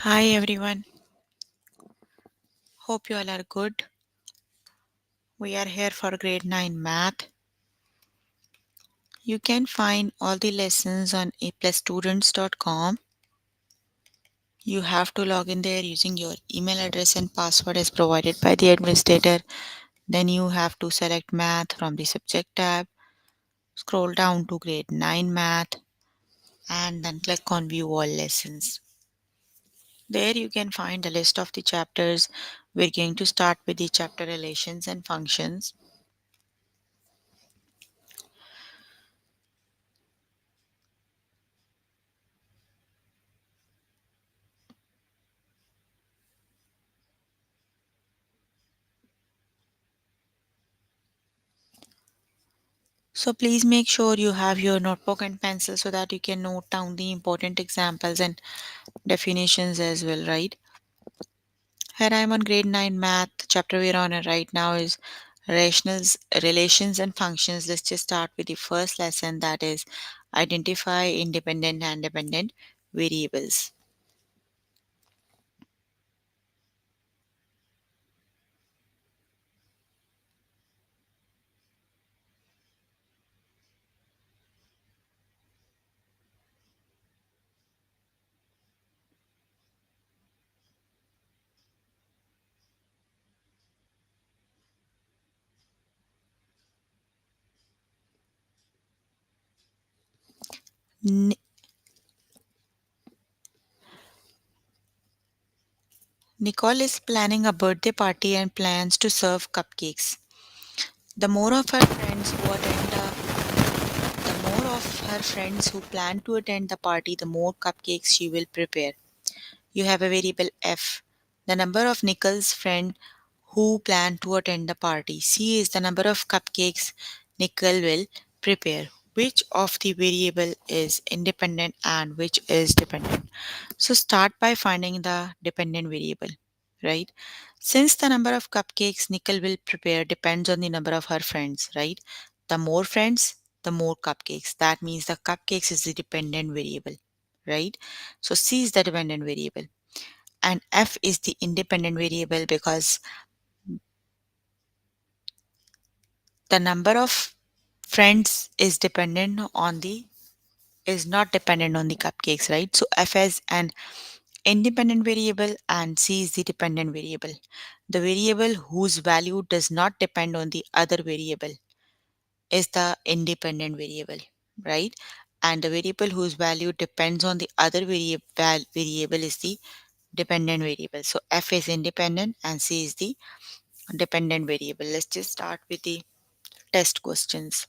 Hi everyone, hope you all are good. We are here for grade 9 math. You can find all the lessons on aplusstudents.com. You have to log in there using your email address and password as provided by the administrator. Then you have to select math from the subject tab, scroll down to grade 9 math, and then click on view all lessons. There you can find a list of the chapters. We're going to start with the chapter relations and functions. So please make sure you have your notebook and pencil so that you can note down the important examples and definitions as well, right? Here I am on grade 9 math. The chapter we're on right now is rationals, relations and functions. Let's just start with the first lesson, that is identify independent and dependent variables. N- Nicole is planning a birthday party and plans to serve cupcakes. The more of her friends who attend the more of her friends who plan to attend the party, the more cupcakes she will prepare. You have a variable f, the number of Nicole's friend who plan to attend the party. C is the number of cupcakes Nicole will prepare. Which of the variable is independent and which is dependent? So start by finding the dependent variable, right? Since the number of cupcakes Nicole will prepare depends on the number of her friends, right? The more friends, the more cupcakes. That means the cupcakes is the dependent variable, right? So C is the dependent variable and F is the independent variable because the number of friends is not dependent on the cupcakes, right? So F is an independent variable and C is the dependent variable. The variable whose value does not depend on the other variable is the independent variable, right? And the variable whose value depends on the other variable is the dependent variable. So F is independent and C is the dependent variable. Let's just start with the test questions.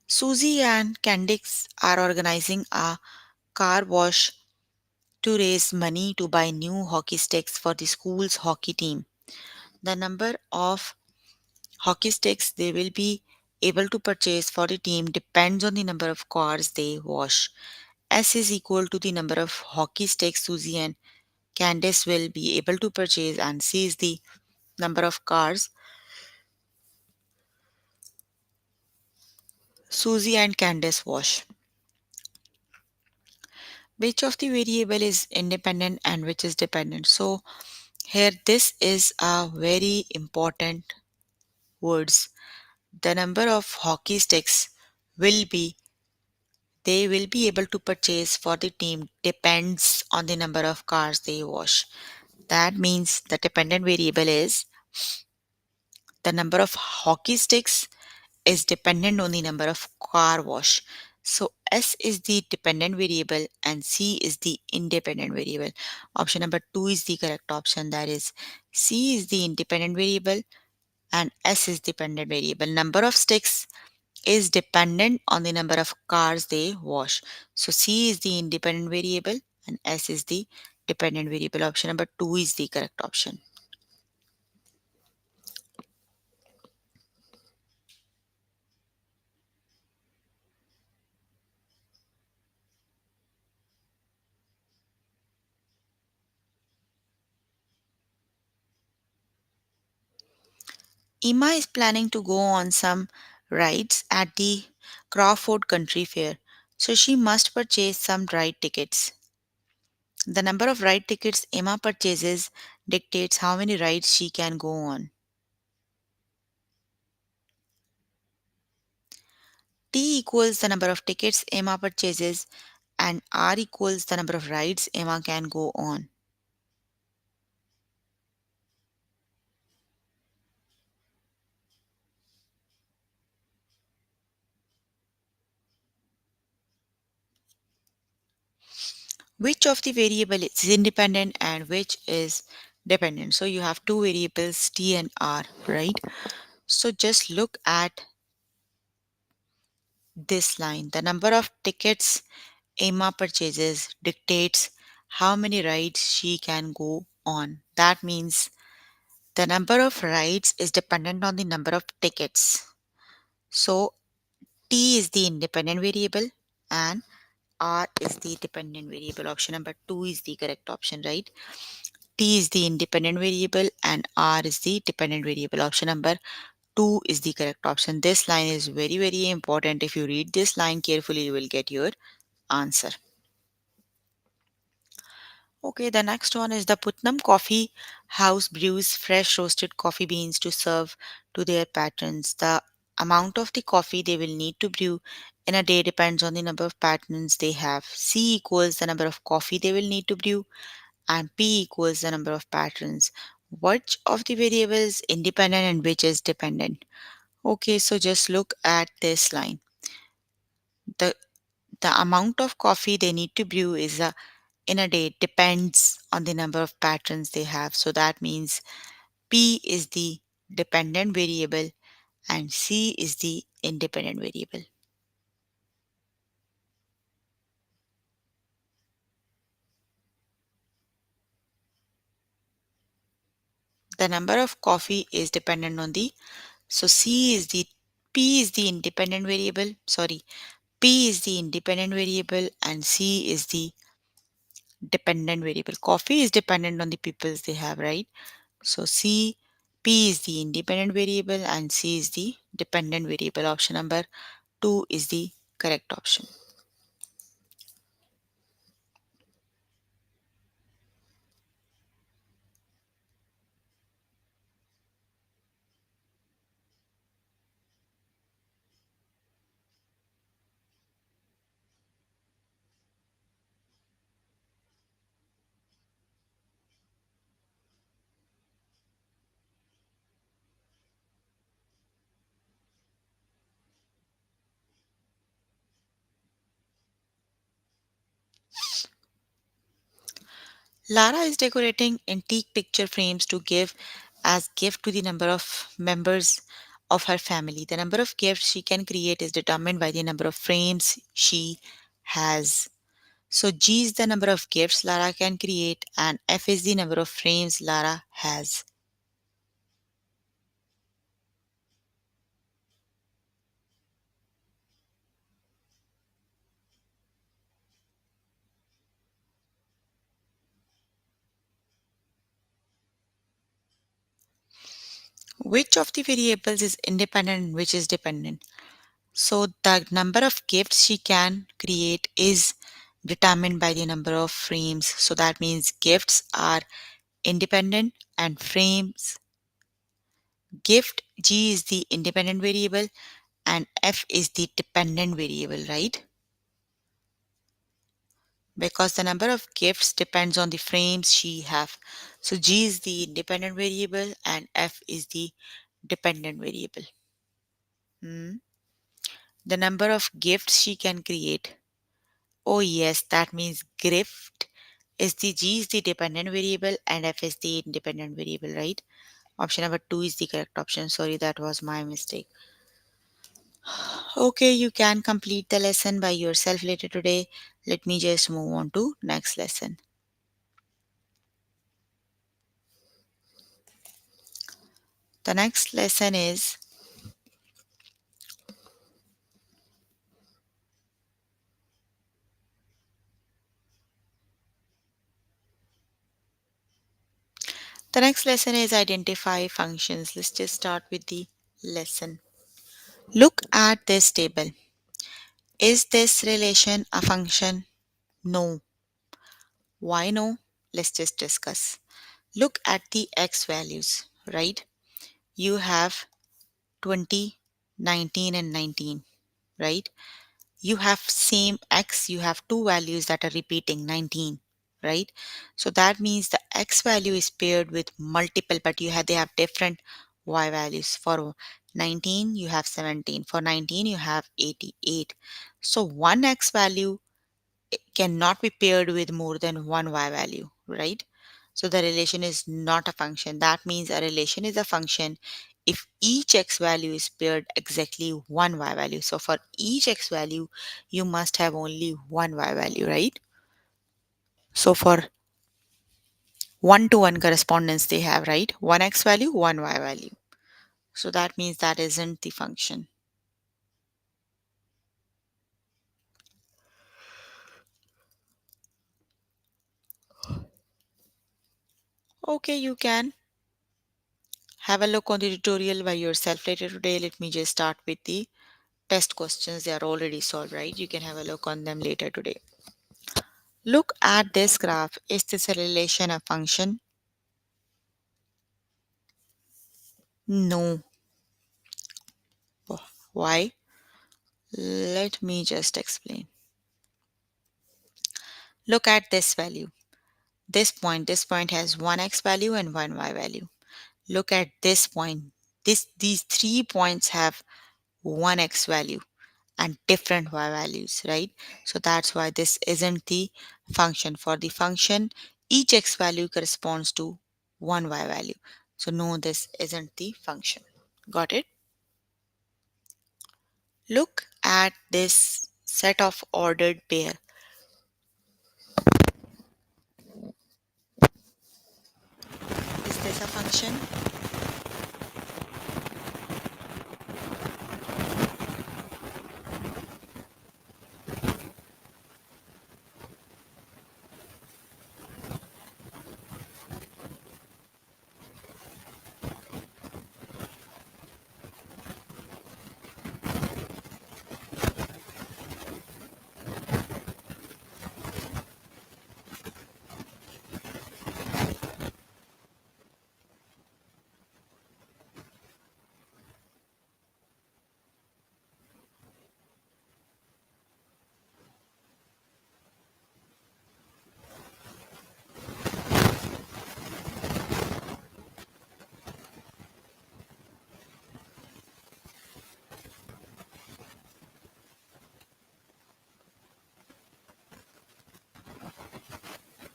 Susie and Candice are organizing a car wash to raise money to buy new hockey sticks for the school's hockey team. The number of hockey sticks they will be able to purchase for the team depends on the number of cars they wash. S is equal to the number of hockey sticks Susie and Candice will be able to purchase, and C is the number of cars Susie and Candice wash. Which of the variable is independent and which is dependent? So here this is a very important words. The number of hockey sticks will be they will be able to purchase for the team depends on the number of cars they wash. That means the dependent variable is the number of hockey sticks is dependent on the number of car wash. So S is the dependent variable and C is the independent variable. Option number 2 is the correct option. That is C is the independent variable and S is dependent variable. Number of sticks is dependent on the number of cars they wash. So C is the independent variable and S is the dependent variable. Option number 2 is the correct option. Emma is planning to go on some rides at the Crawford Country Fair, so she must purchase some ride tickets. The number of ride tickets Emma purchases dictates how many rides she can go on. T equals the number of tickets Emma purchases and R equals the number of rides Emma can go on. Which of the variable is independent and which is dependent? So you have two variables T and R, right? So just look at this line. The number of tickets Emma purchases dictates how many rides she can go on. That means the number of rides is dependent on the number of tickets. So T is the independent variable and R is the dependent variable. Option number 2 is the correct option, right? T is the independent variable and R is the dependent variable. Option number 2 is the correct option. This line is very, very important. If you read this line carefully, you will get your answer. Okay, the next one is the Putnam Coffee House brews fresh roasted coffee beans to serve to their patrons. The amount of the coffee they will need to brew in a day depends on the number of patrons they have. C equals the number of coffee they will need to brew, and P equals the number of patrons. Which of the variables independent and which is dependent? Okay, so just look at this line. The the amount of coffee they need to brew is a in a day depends on the number of patrons they have. So that means P is the dependent variable and C is the independent variable. The number of coffee is dependent on the so C is the P is the independent variable. Sorry, P is the independent variable and C is the dependent variable. Coffee is dependent on the peoples they have, right? So C P is the independent variable and C is the dependent variable. Option number 2 is the correct option. Lara is decorating antique picture frames to give as gift to the number of members of her family. The number of gifts she can create is determined by the number of frames she has. So G is the number of gifts Lara can create and F is the number of frames Lara has. Which of the variables is independent and which is dependent? So the number of gifts she can create is determined by the number of frames. So that means gifts are independent and frames. Gift G is the independent variable and F is the dependent variable, right? Because the number of gifts depends on the frames she have. So G is the independent variable and F is the dependent variable. Hmm. The number of gifts she can create. Oh yes, that means gift is the G is the dependent variable and F is the independent variable, right? Option number 2 is the correct option. Sorry, that was my mistake. Okay, you can complete the lesson by yourself later today. Let me just move on to next lesson. The next lesson is The next lesson is identify functions. Let's just start with the lesson. Look at this table. Is this relation a function? No. Why no? Let's just discuss. Look at the x values, right? You have 20, 19, and 19, right? You have same x, you have two values that are repeating 19, right? So that means the x value is paired with multiple, but they have different y values. For 19 you have 17, for 19 you have 88. So one x value cannot be paired with more than one y value, right? So the relation is not a function. That means a relation is a function if each x value is paired exactly one y value. So for each x value, you must have only one y value, right? So for one to one correspondence, they have, right? One x value, one y value. So that means that isn't the function. Okay, you can have a look on the tutorial by yourself later today. Let me just start with the test questions. They are already solved, right? You can have a look on them later today. Look at this graph. Is this a relation, a function? No. Why? Let me just explain. Look at this value. This point has one x value and one y value. Look at this point. These 3 points have one x value and different y values, right? So that's why this isn't the function. For the function, each x value corresponds to one y value. So no, this isn't the function. Got it? Look at this set of ordered pair. Is this a function?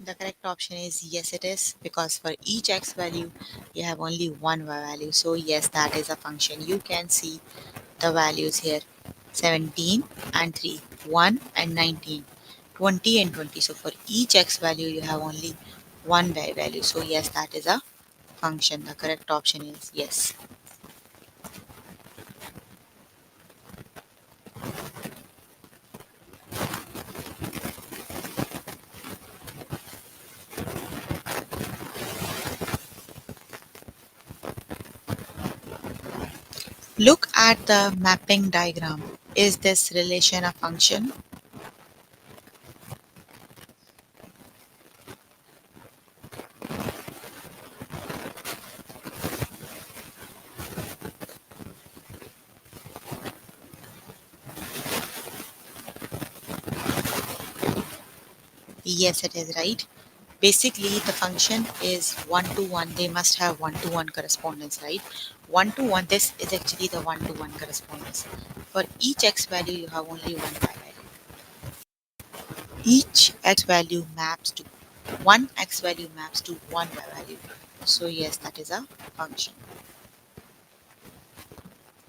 The correct option is yes, it is, because for each x value you have only one y value. So yes, that is a function. You can see the values here: 17 and 3, 1 and 19, 20 and 20. So for each x value you have only one y value. So yes, that is a function. The correct option is yes. Look at the mapping diagram. Is this relation a function? Yes, it is, right. Basically, the function is one to one. They must have one to one correspondence, right? One to one, this is actually the one to one correspondence. For each x value, you have only one y value. Each x value maps to one x value maps to one y value. So, yes, that is a function.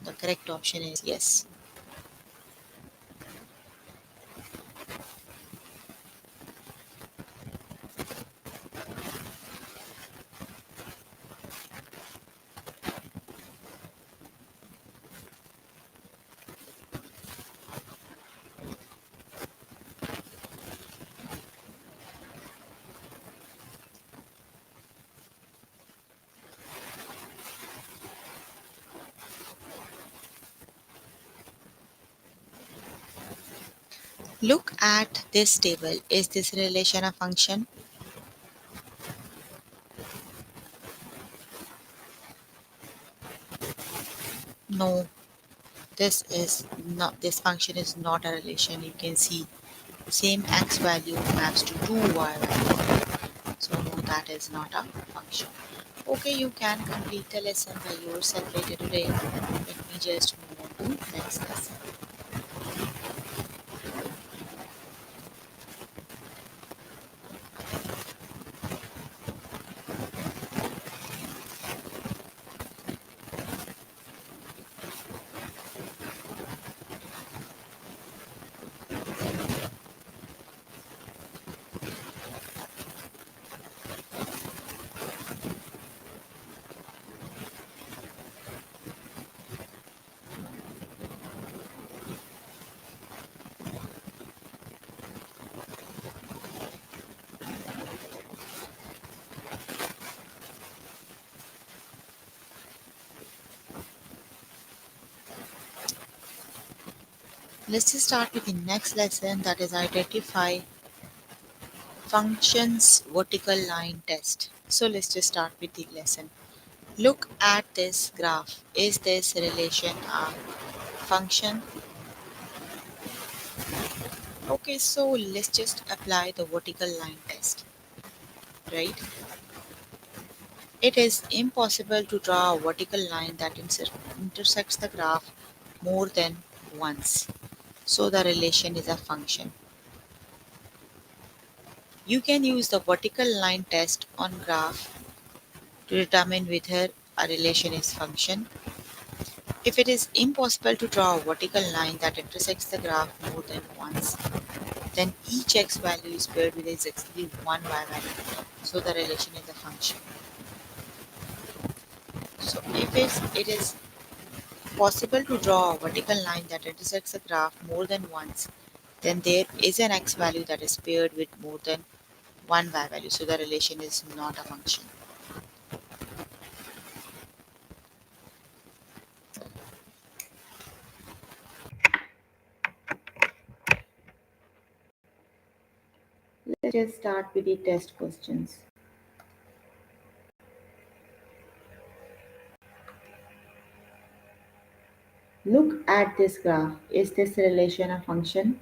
The correct option is yes. Look at this table. Is this relation a function? No, this function is not a relation. You can see same x value maps to 2y value. So no, that is not a function. Okay, you can complete the lesson by yourself later today. Let me just move on to next lesson. Let's just start with the next lesson, that is identify functions vertical line test. So let's just start with the lesson. Look at this graph. Is this relation a function? Okay, so let's just apply the vertical line test, right? It is impossible to draw a vertical line that intersects the graph more than once. So the relation is a function. You can use the vertical line test on graph to determine whether a relation is function. If it is impossible to draw a vertical line that intersects the graph more than once, then each x value is paired with exactly one y value. So the relation is a function. So if it is possible to draw a vertical line that intersects a graph more than once, then there is an x value that is paired with more than one y value. So the relation is not a function. Let's just start with the test questions. Look at this graph. Is this relation a function?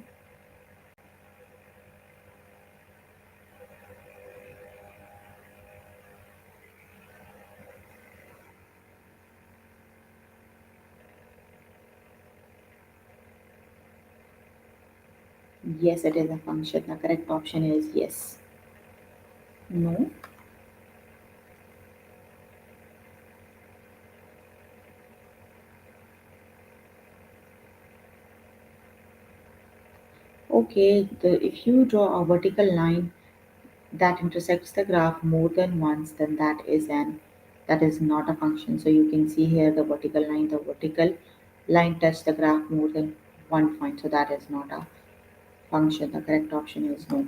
Yes, it is a function. The correct option is yes. No. Okay, if you draw a vertical line that intersects the graph more than once, then that is not a function. So you can see here the vertical line touch the graph more than one point. So that is not a function. The correct option is no.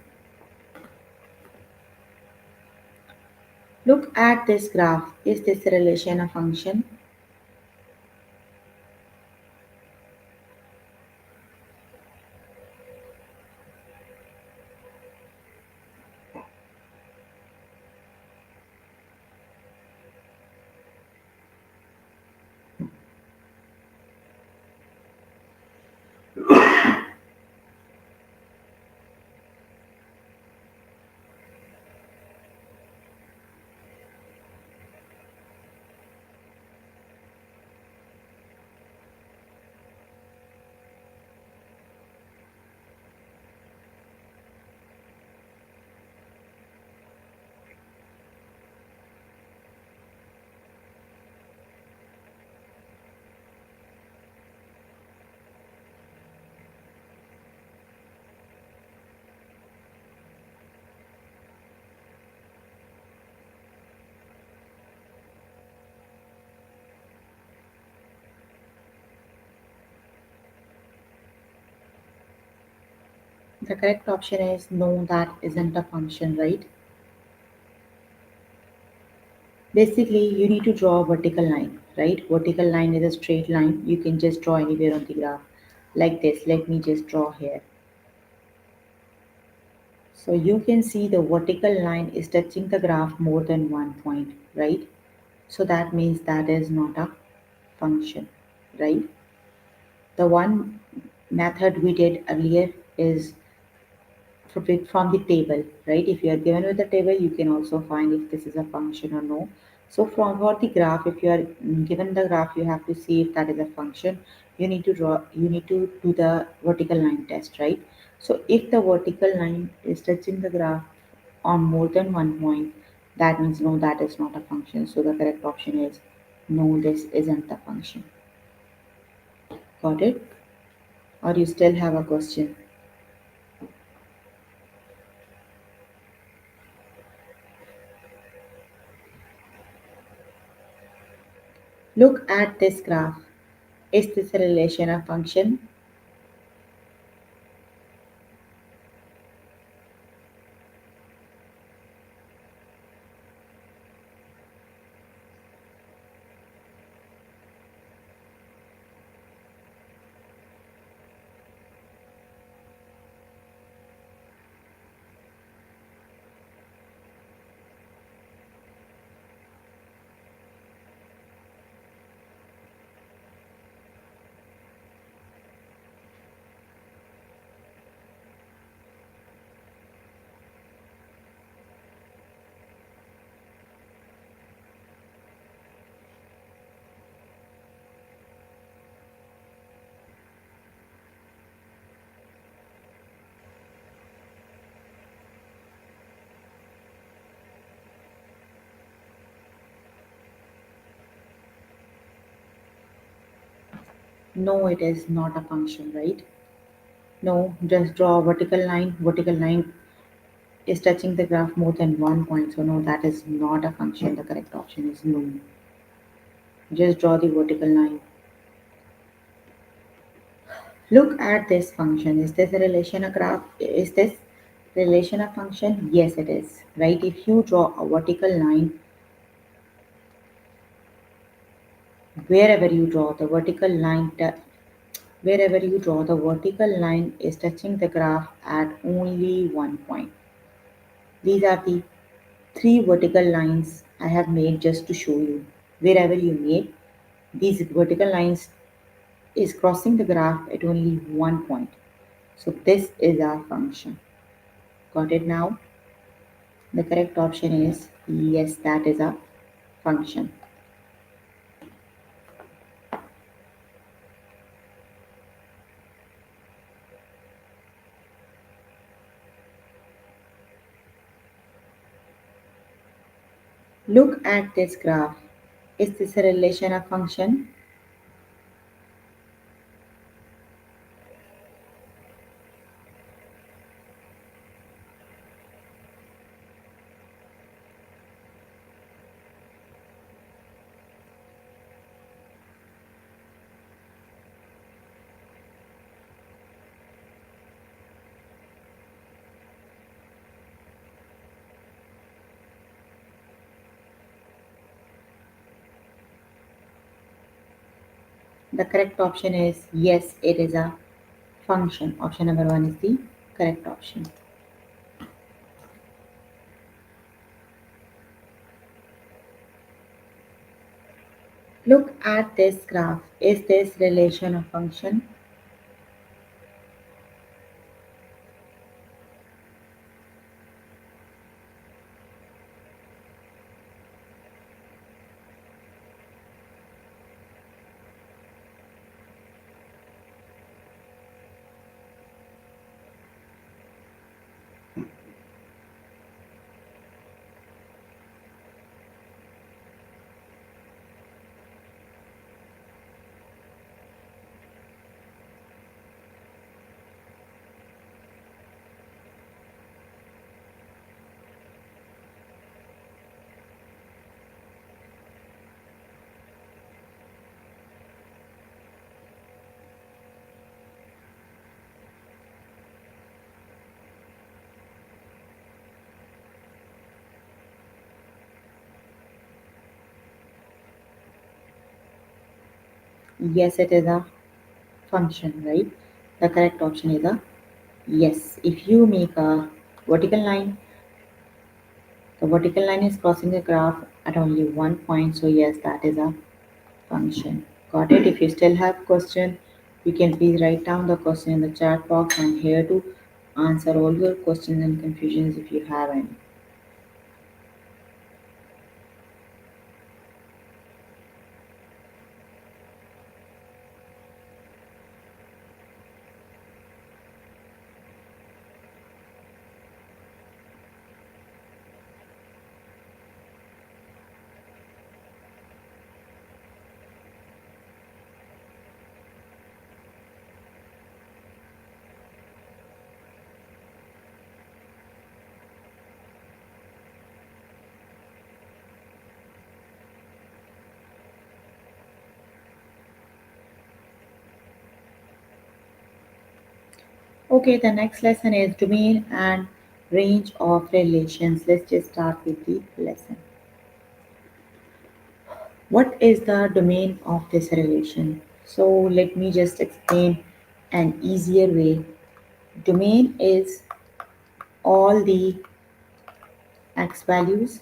Look at this graph. Is this relation a function? The correct option is no, that isn't a function, right? Basically, you need to draw a vertical line, right? Vertical line is a straight line. You can just draw anywhere on the graph like this. Let me just draw here. So you can see the vertical line is touching the graph more than one point, right? So that means that is not a function, right? The one method we did earlier is from the table, right? If you are given with the table, you can also find if this is a function or no. So from for the graph, if you are given the graph, you have to see if that is a function. You need to do the vertical line test, right? So if the vertical line is touching the graph on more than one point, that means no, that is not a function. So the correct option is no, this isn't the function. Got it? Or you still have a question? Look at this graph. Is this a relation or function? No, it is not a function, right? No, just draw a vertical line. Vertical line is touching the graph more than one point. So no, that is not a function. The correct option is no. Just draw the vertical line. Look at this function. Is this a relation a graph? Is this relation a function? Yes, it is. Right? If you draw a vertical line, wherever you draw the vertical line, wherever you draw the vertical line is touching the graph at only one point. These are the three vertical lines I have made just to show you. Wherever you make these vertical lines is crossing the graph at only one point. So this is our function. Got it now? The correct option is yes, that is a function. Look at this graph. Is this a relation of function? The correct option is yes, it is a function. Option number one is the correct option. Look at this graph. Is this relation a function? Yes, it is a function, right? The correct option is a yes. If you make a Vertical line, the vertical line is crossing the graph at only one point, so yes, that is a function. Got it? If you still have question, you can please write down the question in the chat box. I'm here to answer all your questions and confusions if you have any. Okay, the next lesson is domain and range of relations. Let's just start with the lesson. What is the domain of this relation? So let me just explain an easier way. Domain is all the x values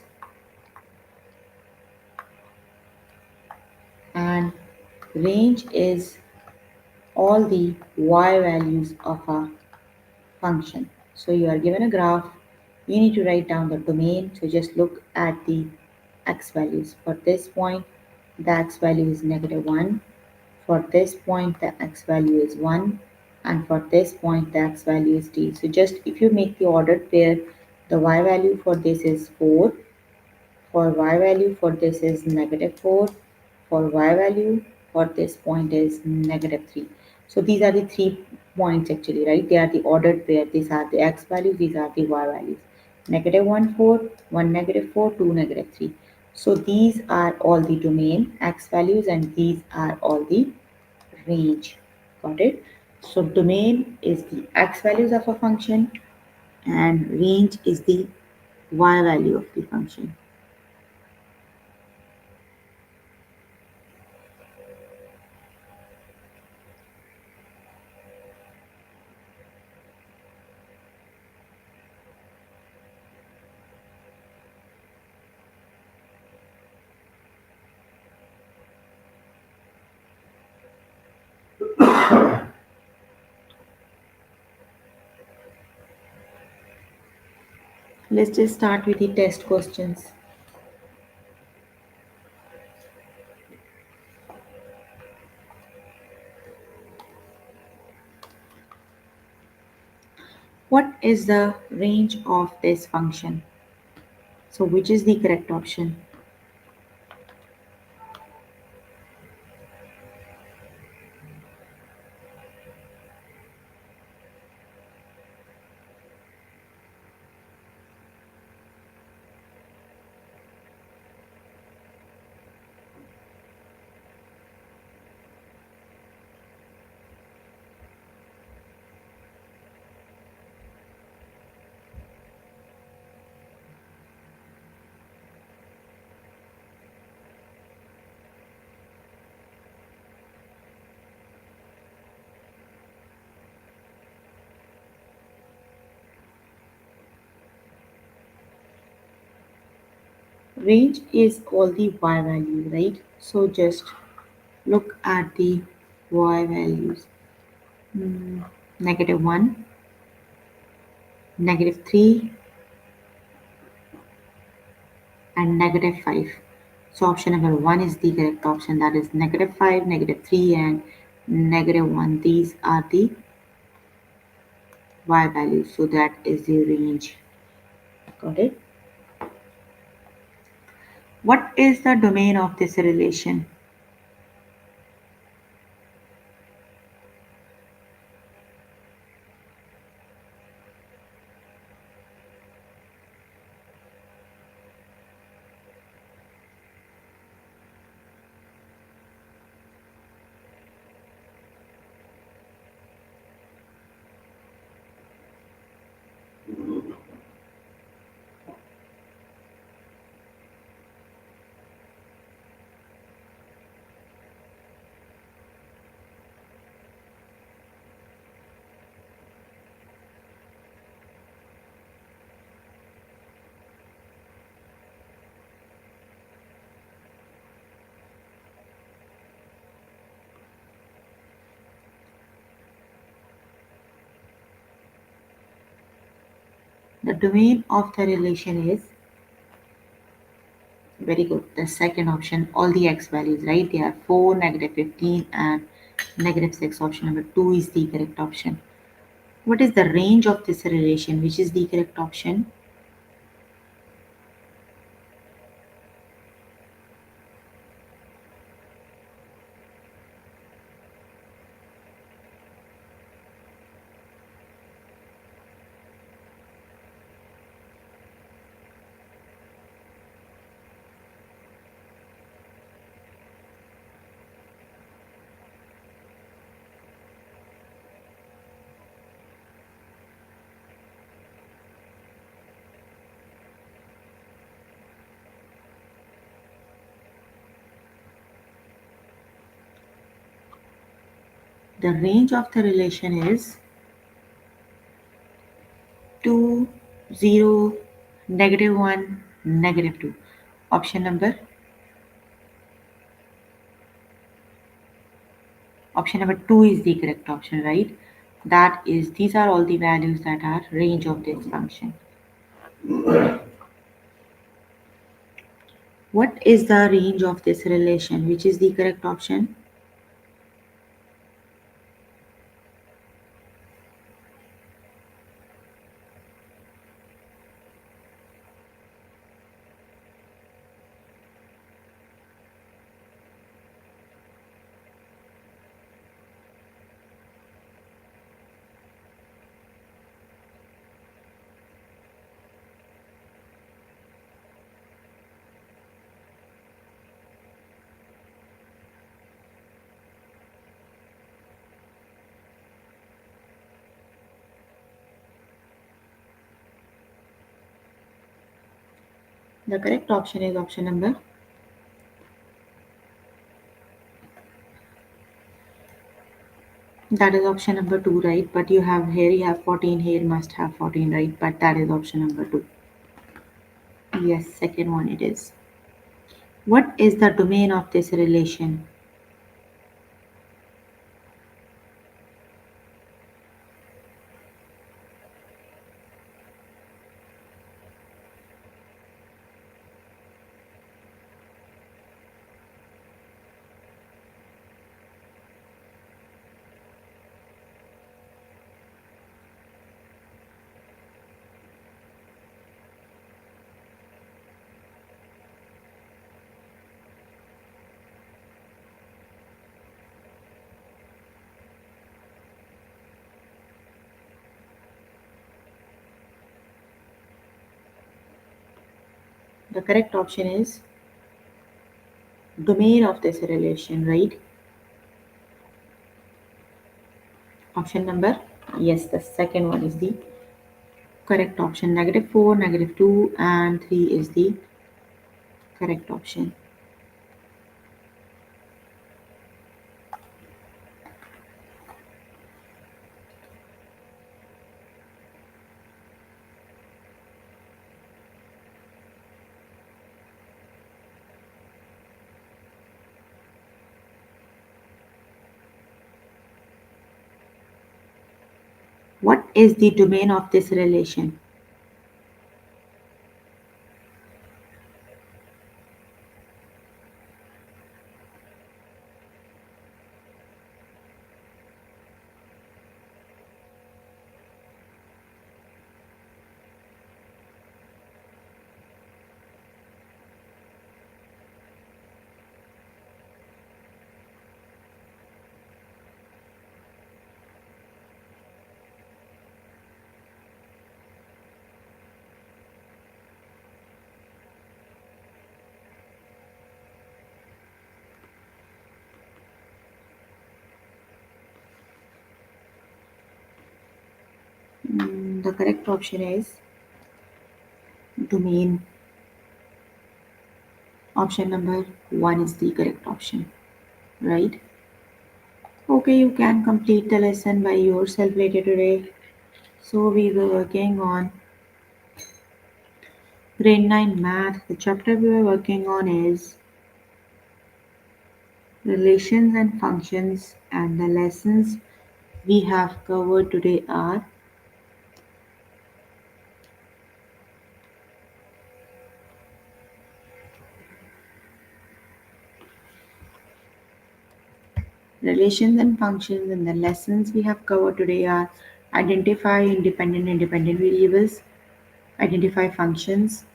and range is all the y values of a function. So you are given a graph, you need to write down the domain. So just look at the x values. For this point, the x value is -1. For this point, the x value is 1. And for this point, the x value is t. So just if you make the ordered pair, the y value for this is 4. For y value for this is -4. For y value for this point is -3. So these are the 3 points actually, right? They are the ordered pair. These are the x values, these are the y values. -1, 4, 1, -4, 2, -3. So these are all the domain x values and these are all the range. Got it? So domain is the x values of a function and range is the y value of the function. Let's just start with the test questions. What is the range of this function? So which is the correct option? Range is all the y value, right? So just look at the y values. Hmm, -1, -3, and -5. So option number 1 is the correct option. That is -5, -3, and -1. These are the y values. So that is the range. Got it? What is the domain of this relation? The domain of the relation is very good. The second option, all the x values, right? They are 4, negative 15, and negative 6. Option number 2 is the correct option. What is the range of this relation? Which is the correct option? The range of the relation is 2, 0, negative 1, negative 2. Option number option number 2 is the correct option, right? That is, these are all the values that are range of this function. What is the range of this relation? Which is the correct option? The correct option is option number. That is option number 2, right? But you have here, you have 14, here must have 14, right? But that is option number 2. Yes, second one it is. What is the domain of this relation? The correct option is domain of this relation, right? Option number, yes, the second one is the correct option. Negative 4, negative 2, and 3 is the correct option. What is the domain of this relation? The correct option is domain. Option number 1 is the correct option, right? Okay, you can complete the lesson by yourself later today. So we were working on grade 9 math. The chapter we were working on is relations and functions, and the lessons we have covered today are Relations and functions and the lessons we have covered today are identify independent variables, identify functions,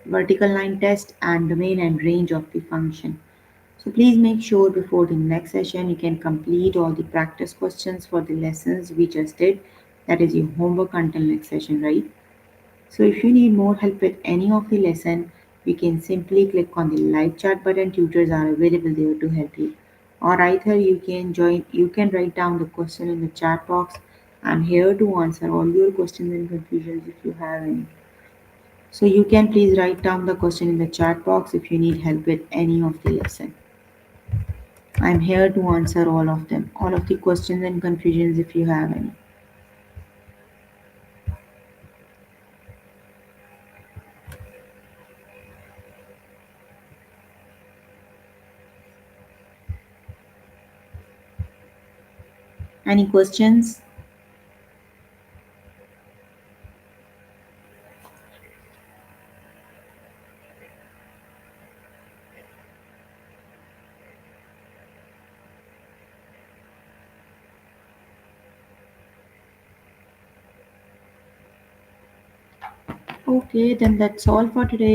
vertical line test, and domain and range of the function. So please make sure before the next session you can complete all the practice questions for the lessons we just did. That is your homework until next session, right? So if you need more help with any of the lesson, you can simply click on the live chat button. Tutors are available there to help you. Or either you can write down the question in the chat box. I'm here to answer all your questions and confusions if you have any. So you can please write down the question in the chat box if you need help with any of the lesson. I'm here to answer all of them, all of the questions and confusions if you have any. Any questions? Okay, then that's all for today.